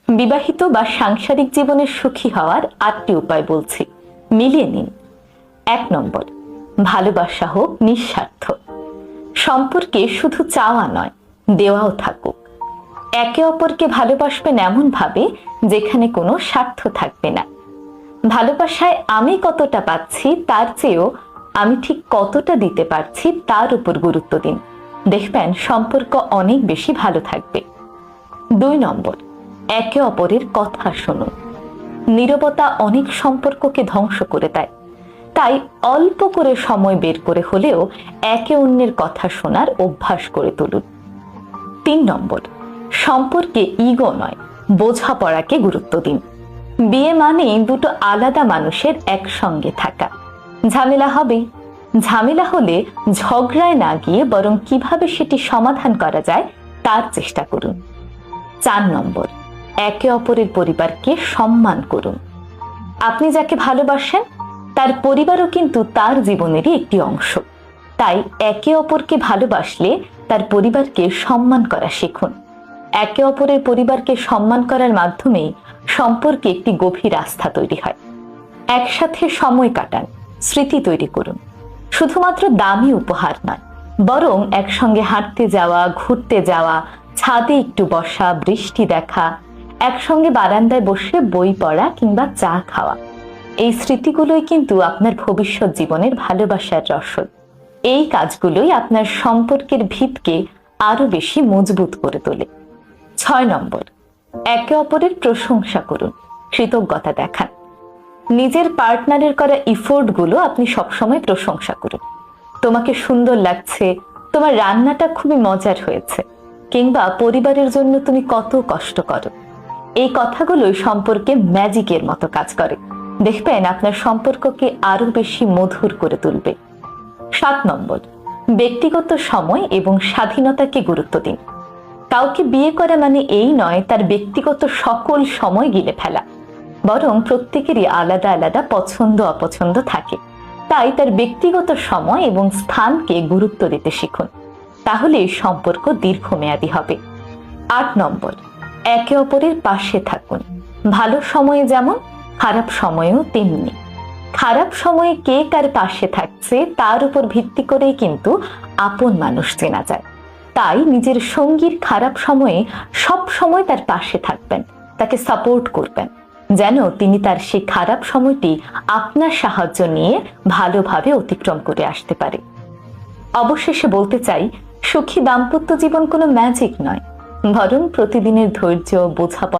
বিবাহিত বা সাংসারিক জীবনে সুখী হওয়ার 8টি উপায় বলছি, মিলিয়ে নিন। 1 নম্বর, ভালোবাসা হোক নিঃস্বার্থ। সম্পর্কে শুধু চাওয়া নয়, দেওয়াও থাকুক। একে অপরকে ভালোবাসবেন এমন ভাবে যেখানে কোনো স্বার্থ থাকবে না। ভালোবাসায় আমি কতটা পাচ্ছি তার চেয়েও আমি ঠিক কতটা দিতে পারছি তার উপর গুরুত্ব দিন, দেখবেন সম্পর্ক অনেক বেশি ভালো থাকবে। 2 নম্বর, একে অপরের কথা শুনুন। নীরবতা অনেক সম্পর্ককে ধ্বংস করে দেয়, তাই অল্প করে সময় বের করে হলেও একে অন্যের কথা শোনার অভ্যাস করে তুলুন। 3 নম্বর, সম্পর্কে ইগো নয়, বোঝাপড়াকে গুরুত্ব দিন। বিয়ে মানে দুটো আলাদা মানুষের একসঙ্গে থাকা। ঝামেলা হবেই, ঝামেলা হলে ঝগড়ায় না গিয়ে বরং কিভাবে সেটি সমাধান করা যায় তার চেষ্টা করুন। 4 নম্বর, একে অপরের পরিবারকে সম্মান করুন। আপনি যাকে ভালোবাসেন তার পরিবারও কিন্তু তার জীবনেরই একটি অংশ, তাই একে অপরকে ভালোবাসলে তার পরিবারকে সম্মান করা শিখুন। একে অপরের পরিবারকে সম্মান করার মাধ্যমে সম্পর্কে একটি গভীর আস্থা তৈরি হয়। একসাথে সময় কাটান, স্মৃতি তৈরি করুন। শুধুমাত্র দামি উপহার নয়, বরং একসঙ্গে হাঁটতে যাওয়া, ঘুরতে যাওয়া, ছাদে একটু বসা, বৃষ্টি দেখা, একসঙ্গে বারান্দায় বসে বই পড়া কিংবা চা খাওয়া, এই স্মৃতিগুলোই কিন্তু আপনার ভবিষ্যৎ জীবনের ভালোবাসার রসদ। এই কাজগুলোই আপনার সম্পর্কের ভিতকে আরো বেশি মজবুত করে তোলে। 6 নম্বর, একে অপরের প্রশংসা করুন, কৃতজ্ঞতা দেখান। নিজের পার্টনারের করা ইফোর্ট গুলো আপনি সবসময় প্রশংসা করুন। তোমাকে সুন্দর লাগছে, তোমার রান্নাটা খুবই মজার হয়েছে, কিংবা পরিবারের জন্য তুমি কত কষ্ট করো। এই কথাগুলোই সম্পর্কে ম্যাজিকের মতো কাজ করে, দেখবেন আপনার সম্পর্ককে আরো বেশি মধুর করে তুলবে। 7 নম্বর, ব্যক্তিগত সময় এবং স্বাধীনতাকে গুরুত্ব দিন। কাউকে বিয়ে করা মানে এই নয় তার ব্যক্তিগত সকল সময় গিলে ফেলা, বরং প্রত্যেকেরই আলাদা আলাদা পছন্দ অপছন্দ থাকে, তাই তার ব্যক্তিগত সময় এবং স্থানকে গুরুত্ব দিতে শিখুন, তাহলে সম্পর্ক দীর্ঘমেয়াদী হবে। 8 নম্বর, একে অপরের পাশে থাকুন। ভালো সময়ে যেমন, খারাপ সময়েও তেমনি। খারাপ সময়ে কে কার পাশে থাকছে তার উপর ভিত্তি করেই কিন্তু আপন মানুষ চেনা যায়। তাই নিজের সঙ্গীর খারাপ সময়ে সব সময় তার পাশে থাকবেন, তাকে সাপোর্ট করবেন, যেন তিনি তার সেই খারাপ সময়টি আপনার সাহায্য নিয়ে ভালোভাবে অতিক্রম করে আসতে পারে। অবশেষে বলতে চাই, সুখী দাম্পত্য জীবন কোনো ম্যাজিক নয়, বরং প্রতিদিনের ধৈর্য, বোঝাপড়া